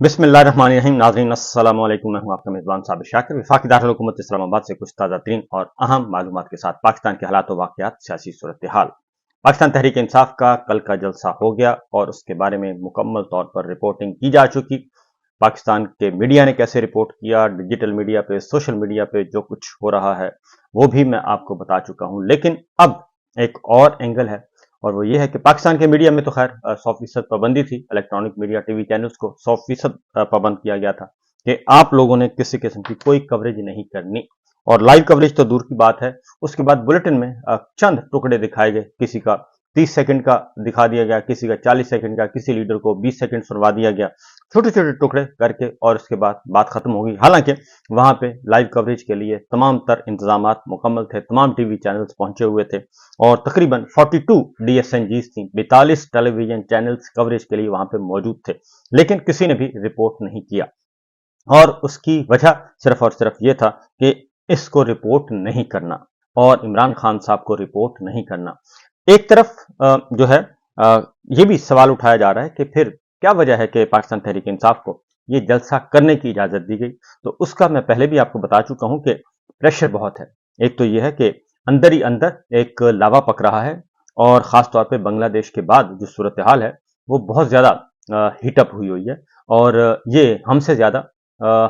बिस्मिल्लाहिर्रहमानिर्रहीम। नाज़रीन अस्सलाम वालेकुम। मैं हूं आपका मेज़बान साबिर शाकिर। वफाकी दारुल हुकूमत इस्लामाबाद से कुछ ताज़ा तरीन और अहम मालूमात के साथ पाकिस्तान के हालात व वाक़यात, सियासी सूरत हाल। पाकिस्तान तहरीक इंसाफ का कल का जलसा हो गया और उसके बारे में मुकम्मल तौर पर रिपोर्टिंग की जा चुकी। पाकिस्तान के मीडिया ने कैसे रिपोर्ट किया, डिजिटल मीडिया पे, सोशल मीडिया पे जो कुछ हो रहा है वो भी मैं आपको बता चुका हूं। लेकिन अब एक और एंगल है और वो ये है कि पाकिस्तान के मीडिया में तो खैर 100% पाबंदी थी। इलेक्ट्रॉनिक मीडिया, टीवी चैनल्स को 100% पाबंद किया गया था कि आप लोगों ने किसी किस्म की कोई कवरेज नहीं करनी, और लाइव कवरेज तो दूर की बात है। उसके बाद बुलेटिन में चंद टुकड़े दिखाए गए। किसी का 30 सेकंड का दिखा दिया गया, किसी का 40 सेकंड का, किसी लीडर को 20 सेकंड सुनवा दिया गया, छोटे छोटे टुकड़े करके, और उसके बाद बात खत्म हो गई। हालांकि वहां पे लाइव कवरेज के लिए तमाम तर इंतजामात मुकम्मल थे, तमाम टीवी चैनल्स पहुंचे हुए थे और तकरीबन 42 DSNGs थी, 42 टेलीविजन चैनल्स कवरेज के लिए वहां पे मौजूद थे। लेकिन किसी ने भी रिपोर्ट नहीं किया और उसकी वजह सिर्फ और सिर्फ ये था कि इसको रिपोर्ट नहीं करना और इमरान खान साहब को रिपोर्ट नहीं करना। एक तरफ जो है ये भी सवाल उठाया जा रहा है कि फिर क्या वजह है कि पाकिस्तान तहरीक इंसाफ को ये जलसा करने की इजाजत दी गई। तो उसका मैं पहले भी आपको बता चुका हूं कि प्रेशर बहुत है। एक तो ये है कि अंदर ही अंदर एक लावा पक रहा है और खास तौर पे बांग्लादेश के बाद जो सूरत हाल है वो बहुत ज्यादा हीटअप हुई है और ये हमसे ज्यादा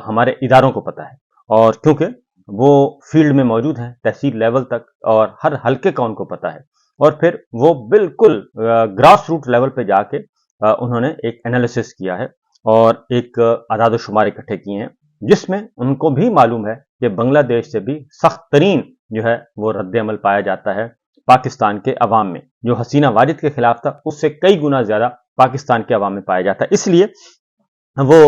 हमारे इदारों को पता है, और क्योंकि वो फील्ड में मौजूद हैं तहसील लेवल तक और हर हल्के का उनको पता है, और फिर वो बिल्कुल ग्रास रूट लेवल पे जाके उन्होंने एक एनालिसिस किया है और एक आदाद शुमार इकट्ठे किए हैं, जिसमें उनको भी मालूम है कि बांग्लादेश से भी सख्त तरीन जो है वो रद्द अमल पाया जाता है पाकिस्तान के अवाम में। जो हसीना वाजिद के खिलाफ था उससे कई गुना ज्यादा पाकिस्तान के अवाम में पाया जाता है। इसलिए वो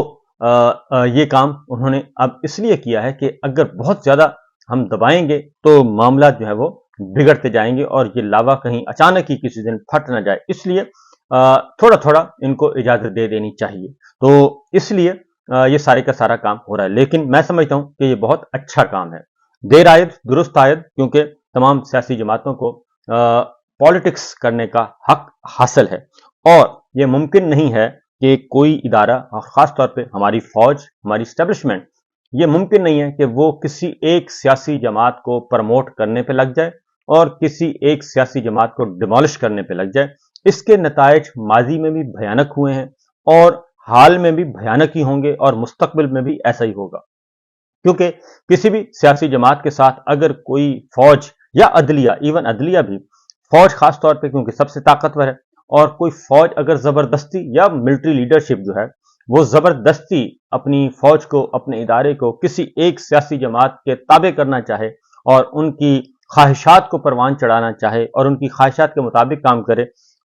ये काम उन्होंने अब इसलिए किया है कि अगर बहुत ज्यादा हम दबाएंगे तो मामला जो है वो बिगड़ते जाएंगे और ये लावा कहीं अचानक ही किसी दिन फट ना जाए, इसलिए थोड़ा थोड़ा इनको इजाजत दे देनी चाहिए। तो इसलिए ये सारे का सारा काम हो रहा है। लेकिन मैं समझता हूं कि ये बहुत अच्छा काम है। देर आयद दुरुस्त आयद, क्योंकि तमाम सियासी जमातों को पॉलिटिक्स करने का हक हासिल है और ये मुमकिन नहीं है कि कोई इदारा, और खास तौर पे हमारी फौज, हमारी स्टैब्लिशमेंट, ये मुमकिन नहीं है कि वो किसी एक सियासी जमात को प्रमोट करने पे लग जाए और किसी एक सियासी जमात को डिमोलिश करने पे लग जाए। इसके नतायज माजी में भी भयानक हुए हैं और हाल में भी भयानक ही होंगे और मुस्तकबिल में भी ऐसा ही होगा, क्योंकि किसी भी सियासी जमात के साथ अगर कोई फौज या अदलिया, इवन अदलिया भी, फौज खास तौर पे क्योंकि सबसे ताकतवर है, और कोई फौज अगर जबरदस्ती या मिलिट्री लीडरशिप जो है वो जबरदस्ती अपनी फौज को, अपने इदारे को किसी एक सियासी जमात के ताबे करना चाहे और उनकी ख्वाहिशात को परवान चढ़ाना चाहे और उनकी ख्वाहिशात के मुताबिक काम करे,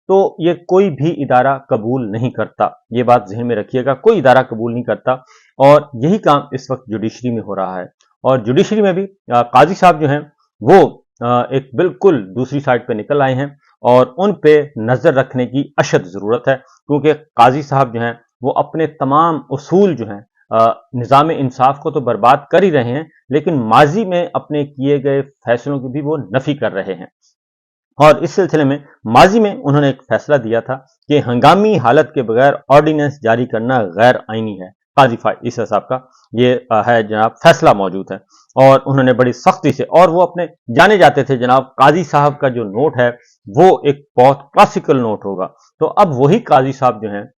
तो ये कोई भी इदारा कबूल नहीं करता। ये बात ज़हन में रखिएगा, कोई इदारा कबूल नहीं करता। और यही काम इस वक्त जुडिशरी में हो रहा है और जुडिशरी में भी काजी साहब जो हैं वो एक बिल्कुल दूसरी साइड पे निकल आए हैं और उन पे नजर रखने की अशद जरूरत है, क्योंकि काजी साहब जो हैं वो अपने तमाम उसूल जो हैं निज़ाम इंसाफ को तो बर्बाद कर ही रहे हैं, लेकिन माजी में अपने किए गए फैसलों की भी वो नफी कर रहे हैं। और इस सिलसिले में माजी में उन्होंने एक फैसला दिया था कि हंगामी हालत के बगैर ऑर्डिनेंस जारी करना गैर आईनी है। काजी ईसा साहब का ये है जनाब फैसला मौजूद है और उन्होंने बड़ी सख्ती से, और वो अपने जाने जाते थे जनाब, काजी साहब का जो नोट है वो एक बहुत क्लासिकल नोट होगा। तो अब वही काजी साहब जो हैं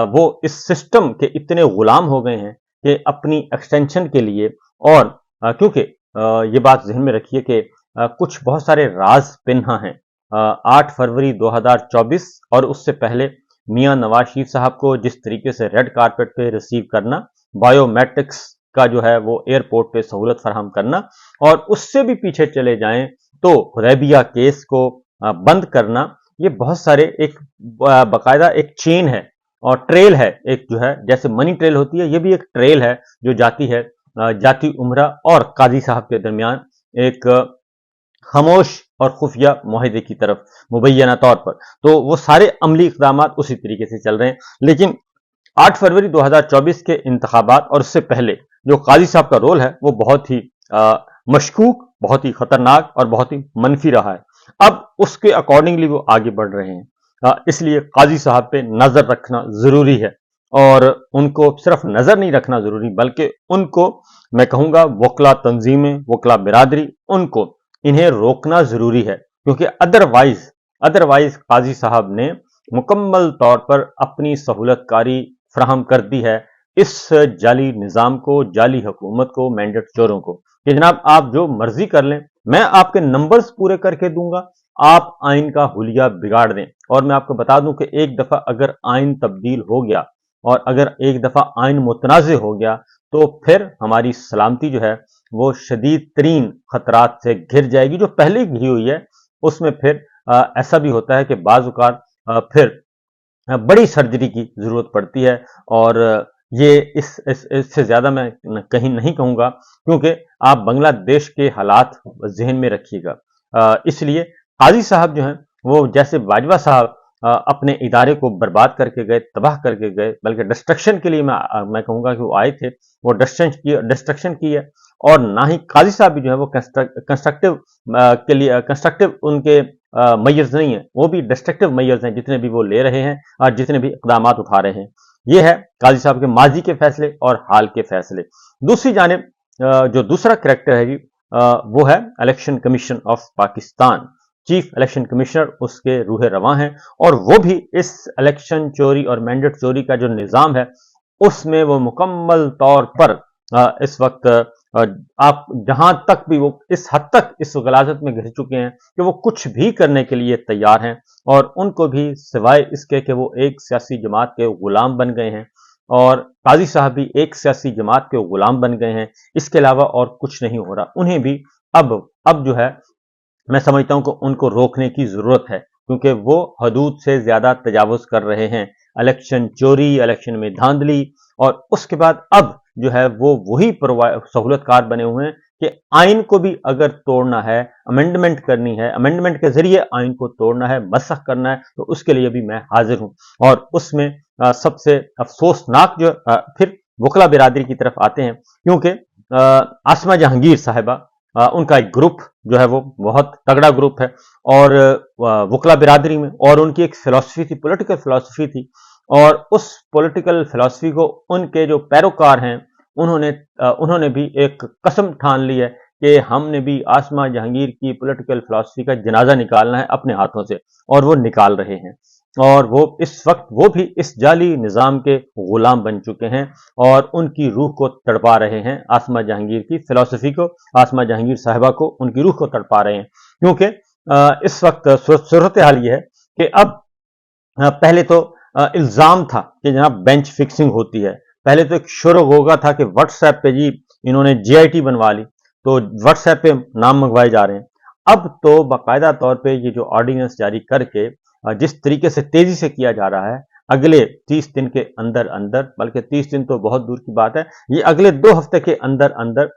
वो इस सिस्टम के इतने गुलाम हो गए हैं कि अपनी एक्सटेंशन के लिए, और क्योंकि ये बात जहन में रखिए कि कुछ बहुत सारे राज पिन्हा हैं। 8 फरवरी 2024 और उससे पहले मियां नवाज शरीफ साहब को जिस तरीके से रेड कारपेट पे रिसीव करना, बायोमेट्रिक्स का जो है वो एयरपोर्ट पे सहूलत फराहम करना, और उससे भी पीछे चले जाएं तो हुदैबिया केस को बंद करना, ये बहुत सारे एक बाकायदा एक चेन है और ट्रेल है। एक जो है जैसे मनी ट्रेल होती है, ये भी एक ट्रेल है जो जाती है जाती उमरा और काजी साहब के दरमियान एक खामोश और खुफिया मुआहिदे की तरफ मुबैना तौर पर। तो वो सारे अमली इक़दाम उसी तरीके से चल रहे हैं। लेकिन 8 फरवरी 2024 के इंतखाबात और उससे पहले जो काजी साहब का रोल है वो बहुत ही मशकूक, बहुत ही खतरनाक और बहुत ही मनफी रहा है। अब उसके अकॉर्डिंगली वो आगे बढ़ रहे हैं, इसलिए काजी साहब पे नजर रखना जरूरी है। और उनको सिर्फ नजर नहीं रखना जरूरी, बल्कि उनको मैं कहूंगा वकला तंजीमें, वकला बिरादरी, उनको इन्हें रोकना जरूरी है, क्योंकि अदरवाइज काजी साहब ने मुकम्मल तौर पर अपनी सहूलतकारी फराहम कर दी है इस जाली निजाम को, जाली हुकूमत को, मैंडेट चोरों को, कि जनाब आप जो मर्जी कर लें, मैं आपके नंबर्स पूरे करके दूंगा, आप आइन का हुलिया बिगाड़ दें। और मैं आपको बता दूं कि एक दफा अगर आइन तब्दील हो गया और अगर एक दफा आइन मुतनाज़ हो गया तो फिर हमारी सलामती जो है वो शदीद तरीन खतरात से घिर जाएगी, जो पहले घिरी हुई है। उसमें फिर ऐसा भी होता है कि बाज़ औक़ात फिर बड़ी सर्जरी की जरूरत पड़ती है, और ये इससे ज्यादा मैं कहीं नहीं कहूंगा, क्योंकि आप बांग्लादेश के हालात जहन में रखिएगा। इसलिए काजी साहब जो हैं वो जैसे बाजवा साहब अपने इदारे को बर्बाद करके गए, तबाह करके गए, बल्कि डिस्ट्रक्शन के लिए मैं कहूंगा कि वो आए थे, वो डिस्ट्रक्शन की है। और ना ही काजी साहब भी जो है वो कंस्ट्रक्टिव के लिए कंस्ट्रक्टिव उनके मैयर्स नहीं है, वो भी डिस्ट्रक्टिव मैयर्स हैं जितने भी वो ले रहे हैं और जितने भी इकदाम उठा रहे हैं। ये है काजी साहब के माजी के फैसले और हाल के फैसले। दूसरी जानिब जो दूसरा करैक्टर है जी, वो है election commission of Pakistan. Chief election commissioner उसके रूहे रवां हैं, और वो भी इस इलेक्शन चोरी और मैंडेट चोरी का जो निजाम है उसमें वो मुकम्मल तौर पर इस वक्त आप जहां तक भी वो इस हद तक इस गलाजत में घिर चुके हैं कि वो कुछ भी करने के लिए तैयार हैं, और उनको भी सिवाय इसके कि वो एक सियासी जमात के गुलाम बन गए हैं, और काजी साहब भी एक सियासी जमात के गुलाम बन गए हैं, इसके अलावा और कुछ नहीं हो रहा। उन्हें भी अब जो है मैं समझता हूं कि उनको रोकने की जरूरत है, क्योंकि वो हदूद से ज्यादा तजावुज कर रहे हैं, इलेक्शन चोरी, इलेक्शन में धांधली, और उसके बाद अब जो है वो वही सहूलतकार बने हुए हैं कि आइन को भी अगर तोड़ना है, अमेंडमेंट करनी है, अमेंडमेंट के जरिए आइन को तोड़ना है, मसख करना है, तो उसके लिए भी मैं हाजिर हूं। और उसमें सबसे अफसोसनाक जो फिर वकला बिरादरी की तरफ आते हैं, क्योंकि आसमा जहांगीर साहिबा, उनका एक ग्रुप जो है वो बहुत तगड़ा ग्रुप है, और वकला बिरादरी में, और उनकी एक फिलॉसफी थी, पॉलिटिकल फिलॉसफी थी, और उस पॉलिटिकल फिलॉसफी को उनके जो पैरोकार हैं उन्होंने भी एक कसम ठान ली है कि हमने भी आसमा जहांगीर की पॉलिटिकल फिलॉसफी का जनाजा निकालना है अपने हाथों से, और वो निकाल रहे हैं। और वो इस वक्त वो भी इस जाली निजाम के गुलाम बन चुके हैं, और उनकी रूह को तड़पा रहे हैं, आसमा जहांगीर की फिलॉसफी को, आसमा जहांगीर साहिबा को, उनकी रूह को तड़पा रहे हैं। क्योंकि इस वक्त सूरत हाल ये है कि अब पहले तो इल्जाम था कि जनाब बेंच फिक्सिंग होती है, पहले तो एक शुरू होगा था कि व्हाट्सएप पे जी इन्होंने जीआईटी बनवा ली, तो व्हाट्सएप पे नाम मंगवाए जा रहे हैं। अब तो बाकायदा तौर पे ये जो ऑर्डिनेंस जारी करके जिस तरीके से तेजी से किया जा रहा है, अगले 30 दिन के अंदर अंदर, बल्कि 30 दिन तो बहुत दूर की बात है, ये अगले 2 हफ्ते के अंदर अंदर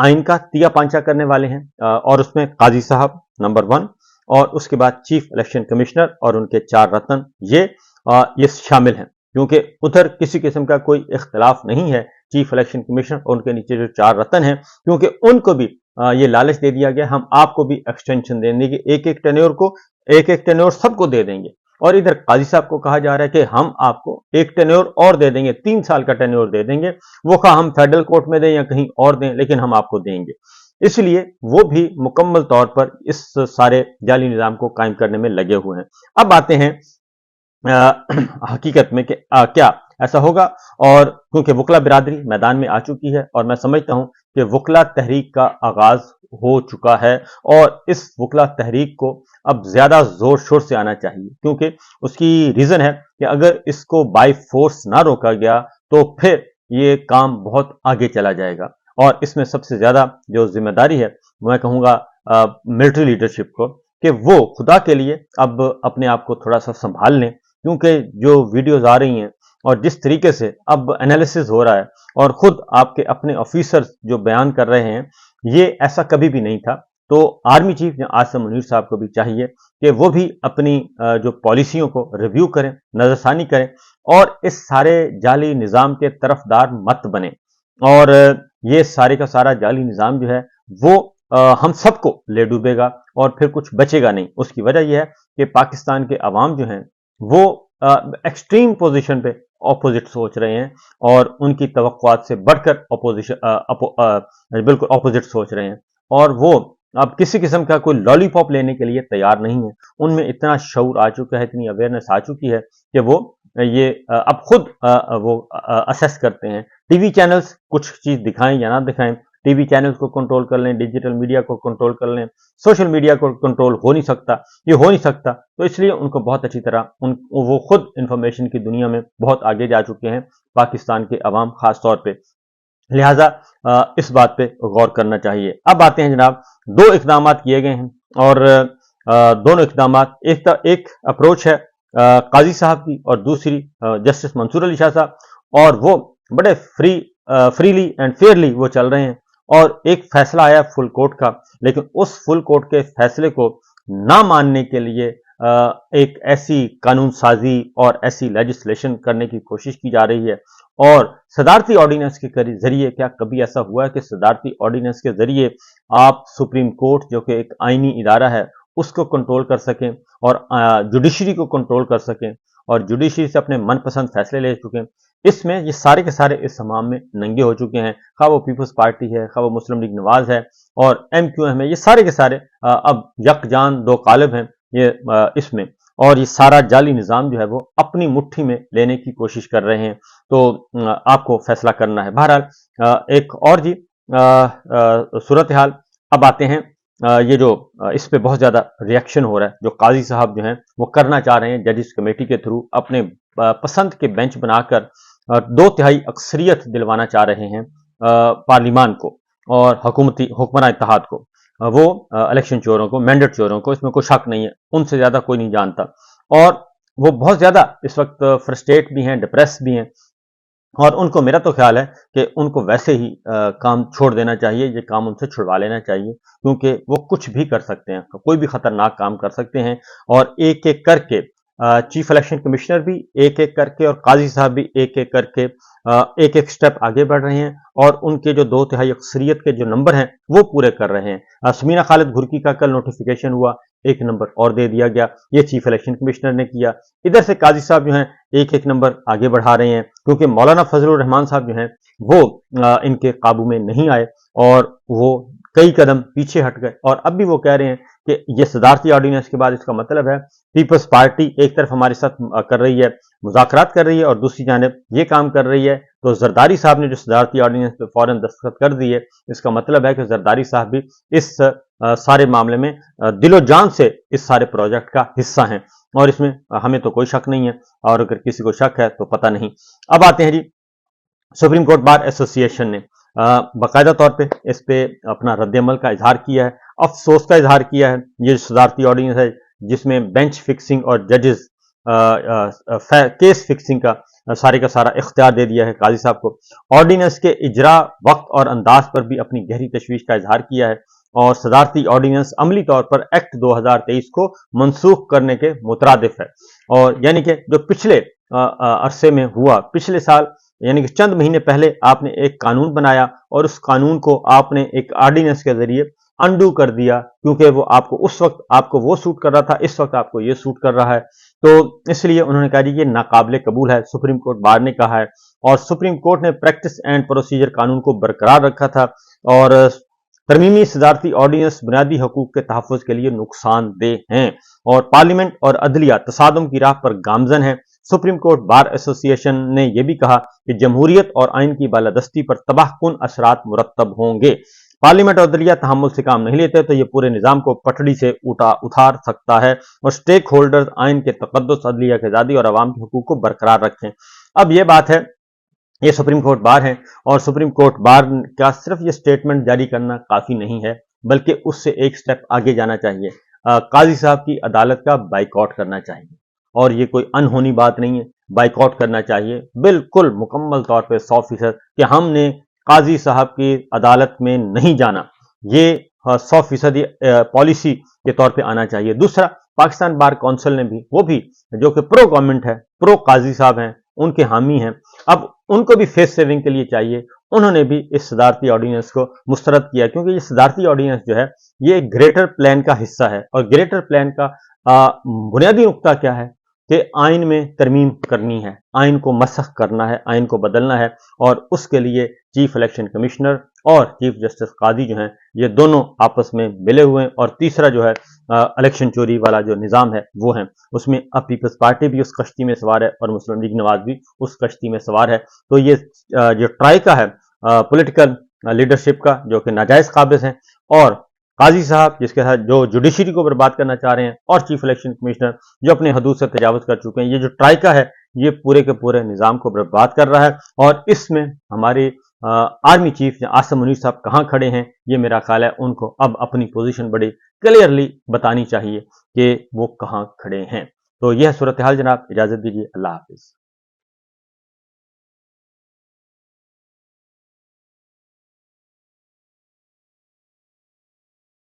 आइन का तिया पांचा करने वाले हैं, और उसमें काजी साहब नंबर 1, और उसके बाद चीफ इलेक्शन कमिश्नर और उनके 4 रतन ये शामिल हैं, क्योंकि उधर किसी किस्म का कोई इख्तलाफ नहीं है चीफ इलेक्शन कमिश्नर और उनके नीचे जो 4 रतन हैं, क्योंकि उनको भी ये लालच दे दिया गया, हम आपको भी एक्सटेंशन देने की, एक एक टेन्योर सबको दे देंगे। और इधर काजी साहब को कहा जा रहा है कि हम आपको एक टेन्योर और दे देंगे, 3 साल का टेन्योर दे देंगे, वो कहा हम फेडरल कोर्ट में दें या कहीं और दें, लेकिन हम आपको देंगे। इसलिए वो भी मुकम्मल तौर पर इस सारे जाली निजाम को कायम करने में लगे हुए हैं। अब आते हैं हकीकत में कि क्या ऐसा होगा, और क्योंकि वकला बिरादरी मैदान में आ चुकी है, और मैं समझता हूं कि वकला तहरीक का आगाज हो चुका है, और इस वकला तहरीक को अब ज्यादा जोर शोर से आना चाहिए, क्योंकि उसकी रीजन है कि अगर इसको बाय फोर्स ना रोका गया तो फिर ये काम बहुत आगे चला जाएगा, और इसमें सबसे ज्यादा जो जिम्मेदारी है मैं कहूंगा मिलिट्री लीडरशिप को, कि वो खुदा के लिए अब अपने आप को थोड़ा सा संभाल लें, क्योंकि जो वीडियोज आ रही हैं और जिस तरीके से अब एनालिसिस हो रहा है, और खुद आपके अपने ऑफिसर्स जो बयान कर रहे हैं, ये ऐसा कभी भी नहीं था। तो आर्मी चीफ आसिम मुनीर साहब को भी चाहिए कि वो भी अपनी जो पॉलिसियों को रिव्यू करें, नजरसानी करें, और इस सारे जाली निजाम के तरफदार मत बने, और ये सारे का सारा जाली निजाम जो है वो हम सबको ले डूबेगा, और फिर कुछ बचेगा नहीं। उसकी वजह यह है कि पाकिस्तान के अवाम जो हैं वो एक्सट्रीम पोजीशन पे ऑपोजिट सोच रहे हैं और उनकी तवक्कुआत से बढ़कर बिल्कुल ऑपोजिट सोच रहे हैं, और वो अब किसी किस्म का कोई लॉलीपॉप लेने के लिए तैयार नहीं है। उनमें इतना शऊर आ चुका है, इतनी अवेयरनेस आ चुकी है कि वो ये अब खुद वो असेस करते हैं। टीवी चैनल्स कुछ चीज दिखाएं या ना दिखाएं, टीवी चैनल्स को कंट्रोल कर लें, डिजिटल मीडिया को कंट्रोल कर लें, सोशल मीडिया को कंट्रोल हो नहीं सकता, ये हो नहीं सकता। तो इसलिए उनको बहुत अच्छी तरह वो खुद इंफॉर्मेशन की दुनिया में बहुत आगे जा चुके हैं, पाकिस्तान के अवाम खास तौर पे। लिहाजा इस बात पे गौर करना चाहिए। अब आते हैं जनाब, 2 इकदाम किए गए हैं और दोनों इकदाम, एक अप्रोच है काजी साहब की और दूसरी जस्टिस मंसूर अली शाह साहब, और वो बड़े फ्रीली एंड फेयरली वो चल रहे हैं। और एक फैसला आया फुल कोर्ट का, लेकिन उस फुल कोर्ट के फैसले को ना मानने के लिए एक ऐसी कानून साजी और ऐसी लेजिस्लेशन करने की कोशिश की जा रही है। और सदारती ऑर्डिनेंस के जरिए, क्या कभी ऐसा हुआ है कि सदारती ऑर्डिनेंस के जरिए आप सुप्रीम कोर्ट जो कि एक आईनी इदारा है उसको कंट्रोल कर सकें और जुडिशरी को कंट्रोल कर सकें और जुडिशरी से अपने मनपसंद फैसले ले चुके? इसमें ये सारे के सारे इस हमाम में नंगे हो चुके हैं, खा वो पीपल्स पार्टी है, खा वो मुस्लिम लीग नवाज है और MQM है, ये सारे के सारे अब यकजान दो कालिब हैं ये इसमें, और ये सारा जाली निज़ाम जो है वो अपनी मुट्ठी में लेने की कोशिश कर रहे हैं। तो आपको फैसला करना है। बहरहाल एक और जी सूरत हाल। अब आते हैं ये जो इस पे बहुत ज्यादा रिएक्शन हो रहा है, जो काजी साहब जो हैं वो करना चाह रहे हैं जजिस कमेटी के थ्रू अपने पसंद के बेंच बनाकर 2/3 अक्सरियत दिलवाना चाह रहे हैं पार्लिमान को और हुक्मरान इत्तेहाद को, वो इलेक्शन चोरों को, मैंडेट चोरों को, इसमें कोई शक नहीं है, उनसे ज्यादा कोई नहीं जानता। और वो बहुत ज्यादा इस वक्त फ्रस्ट्रेट भी हैं, डिप्रेस भी हैं, और उनको, मेरा तो ख्याल है कि उनको वैसे ही काम छोड़ देना चाहिए, ये काम उनसे छुड़वा लेना चाहिए, क्योंकि वो कुछ भी कर सकते हैं, कोई भी खतरनाक काम कर सकते हैं। और एक एक करके चीफ इलेक्शन कमिश्नर भी एक एक करके और काजी साहब भी एक एक करके एक एक स्टेप आगे बढ़ रहे हैं और उनके जो 2/3 अक्सरियत के जो नंबर हैं वो पूरे कर रहे हैं। समीना खालिद घुर्की का कल नोटिफिकेशन हुआ, 1 नंबर और दे दिया गया, ये चीफ इलेक्शन कमिश्नर ने किया। इधर से काजी साहब जो हैं एक एक नंबर आगे बढ़ा रहे हैं, क्योंकि मौलाना फजलुर रहमान साहब जो हैं वो इनके काबू में नहीं आए और वो कई कदम पीछे हट गए। और अब भी वो कह रहे हैं कि ये सदारती ऑर्डिनेंस के बाद इसका मतलब है पीपल्स पार्टी एक तरफ हमारे साथ कर रही है, मुज़ाकरात कर रही है, और दूसरी जानिब ये काम कर रही है। तो जरदारी साहब ने जो सदारती ऑर्डिनेंस पे फौरन दस्तखत कर दिए, इसका मतलब है कि जरदारी साहब भी इस सारे मामले में दिलो जान से इस सारे प्रोजेक्ट का हिस्सा हैं, और इसमें हमें तो कोई शक नहीं है, और अगर किसी को शक है तो पता नहीं। अब आते हैं जी, सुप्रीम कोर्ट बार एसोसिएशन ने बाकायदा तौर पे इस पे अपना रद्द-ए-अमल का इजहार किया है, अफसोस का इजहार किया है। ये सदारती ऑर्डिनेंस है जिसमें बेंच फिक्सिंग और जजेस केस फिक्सिंग का सारे का सारा इख्तियार दे दिया है काजी साहब को। ऑर्डिनेंस के इजरा वक्त और अंदाज पर भी अपनी गहरी तशवीश का इजहार किया है, और सदारती ऑर्डिनेंस अमली तौर पर एक्ट 2023 को मनसूख करने के मुतरादिफ है। और यानी कि जो पिछले अरसे में हुआ, पिछले साल यानी कि चंद महीने पहले आपने एक कानून बनाया और उस कानून को आपने एक ऑर्डिनेंस के जरिए अंडू कर दिया, क्योंकि वो आपको उस वक्त आपको वो सूट कर रहा था, इस वक्त आपको ये सूट कर रहा है। तो इसलिए उन्होंने कहा जी ये नाकाबिले कबूल है, सुप्रीम कोर्ट बार ने कहा है। और सुप्रीम कोर्ट ने प्रैक्टिस एंड प्रोसीजर कानून को बरकरार रखा था, और तरमीमी सदारती ऑर्डिनेंस बुनियादी हकूक के तहफ़्फ़ुज़ के लिए नुकसानदेह हैं और पार्लियामेंट और अदलिया तसादुम की राह पर गामजन है। सुप्रीम कोर्ट बार एसोसिएशन ने यह भी कहा कि जमहूरियत और आइन की बालादस्ती पर तबाहकुन असरात मुरत्तब होंगे। पार्लियामेंट और अदलिया तहम्मुल से काम नहीं लेते तो ये पूरे निजाम को पटड़ी से उतार सकता है, और स्टेक होल्डर्स आइन के तकद्दुस, अदलिया की आज़ादी और अवाम के हकूक को बरकरार रखें। अब ये बात है, ये सुप्रीम कोर्ट बार है, और सुप्रीम कोर्ट बार का सिर्फ ये स्टेटमेंट जारी करना काफी नहीं है, बल्कि उससे एक स्टेप आगे जाना चाहिए। काजी साहब की अदालत का बाइकआउट करना चाहिए, और ये कोई अनहोनी बात नहीं है, बाइकआउट करना चाहिए बिल्कुल मुकम्मल तौर पे 100% कि हमने काजी साहब की अदालत में नहीं जाना, ये 100% पॉलिसी के तौर पे आना चाहिए। दूसरा, पाकिस्तान बार काउंसिल ने भी, वो भी जो कि प्रो गवर्नमेंट है, प्रो काजी साहब हैं, उनके हामी हैं, अब उनको भी फेस सेविंग के लिए चाहिए। उन्होंने भी इस सदारती ऑर्डिनेंस को मुस्तरद किया, क्योंकि ये सदारती ऑर्डिनेंस जो है ये ग्रेटर प्लान का हिस्सा है, और ग्रेटर प्लान का बुनियादी नुक्ता क्या है کہ آئین میں ترمیم کرنی ہے، آئین کو مسخ کرنا ہے، آئین کو بدلنا ہے، اور اس کے لیے چیف الیکشن کمشنر اور چیف جسٹس قاضی جو ہیں یہ دونوں آپس میں ملے ہوئے ہیں، اور تیسرا جو ہے الیکشن چوری والا جو نظام ہے وہ ہے، اس میں اب پیپلز پارٹی بھی اس کشتی میں سوار ہے اور مسلم لیگ نواز بھی اس کشتی میں سوار ہے۔ تو یہ جو ٹرائیکا ہے پولیٹیکل لیڈرشپ کا، جو کہ ناجائز قابض ہیں، اور قاضی صاحب جس کے ساتھ جو جوڈیشری کو برباد کرنا چاہ رہے ہیں، اور چیف الیکشن کمشنر جو اپنے حدود سے تجاوز کر چکے ہیں، یہ جو ٹرائیکا ہے یہ پورے کے پورے نظام کو برباد کر رہا ہے، اور اس میں ہمارے آرمی چیف عاصم منیر صاحب کہاں کھڑے ہیں، یہ میرا خیال ہے ان کو اب اپنی پوزیشن بڑی کلیئرلی بتانی چاہیے کہ وہ کہاں کھڑے ہیں۔ تو یہ صورتحال جناب، اجازت دیجیے، اللہ حافظ۔